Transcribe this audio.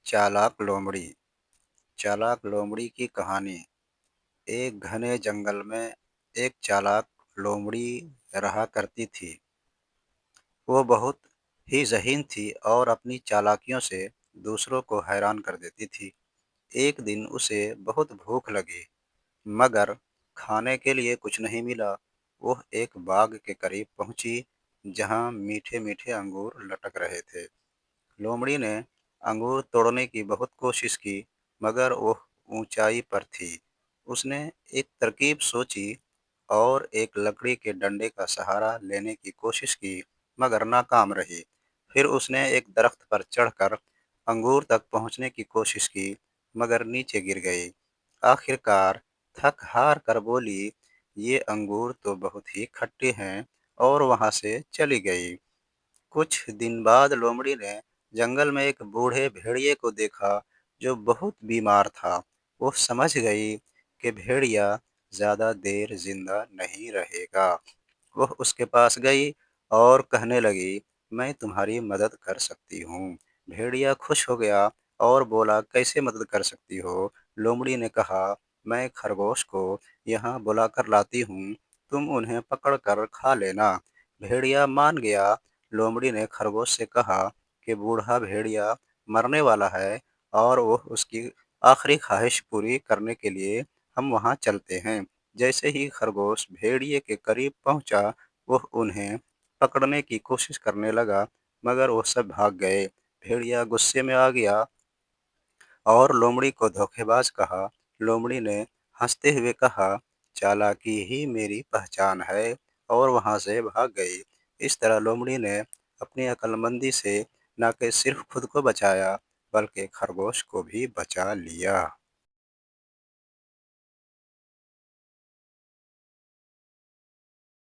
चालाक लोमड़ी। चालाक लोमड़ी की कहानी। एक घने जंगल में एक चालाक लोमड़ी रहा करती थी। वो बहुत ही ज़हीन थी और अपनी चालाकियों से दूसरों को हैरान कर देती थी। एक दिन उसे बहुत भूख लगी, मगर खाने के लिए कुछ नहीं मिला। वह एक बाग के करीब पहुंची, जहां मीठे मीठे अंगूर लटक रहे थे। लोमड़ी ने अंगूर तोड़ने की बहुत कोशिश की, मगर वह ऊंचाई पर थी। उसने एक तरकीब सोची और एक लकड़ी के डंडे का सहारा लेने की कोशिश की, मगर नाकाम रही। फिर उसने एक दरख्त पर चढ़कर अंगूर तक पहुंचने की कोशिश की, मगर नीचे गिर गई। आखिरकार थक हार कर बोली, ये अंगूर तो बहुत ही खट्टे हैं, और वहां से चली गई। कुछ दिन बाद लोमड़ी ने जंगल में एक बूढ़े भेड़िए को देखा, जो बहुत बीमार था। वो समझ गई कि भेड़िया ज्यादा देर जिंदा नहीं रहेगा। वह उसके पास गई और कहने लगी, मैं तुम्हारी मदद कर सकती हूँ। भेड़िया खुश हो गया और बोला, कैसे मदद कर सकती हो? लोमड़ी ने कहा, मैं खरगोश को यहाँ बुलाकर लाती हूँ, तुम उन्हें पकड़ कर खा लेना। भेड़िया मान गया। लोमड़ी ने खरगोश से कहा कि बूढ़ा भेड़िया मरने वाला है, और वह उसकी आखिरी ख्वाहिश पूरी करने के लिए हम वहाँ चलते हैं। जैसे ही खरगोश भेड़िए के करीब पहुंचा, वह उन्हें पकड़ने की कोशिश करने लगा, मगर वो सब भाग गए। भेड़िया गुस्से में आ गया और लोमड़ी को धोखेबाज कहा। लोमड़ी ने हंसते हुए कहा, चालाकी ही मेरी पहचान है, और वहां से भाग गई। इस तरह लोमड़ी ने अपनी अक्लमंदी से न कि सिर्फ खुद को बचाया, बल्कि खरगोश को भी बचा लिया।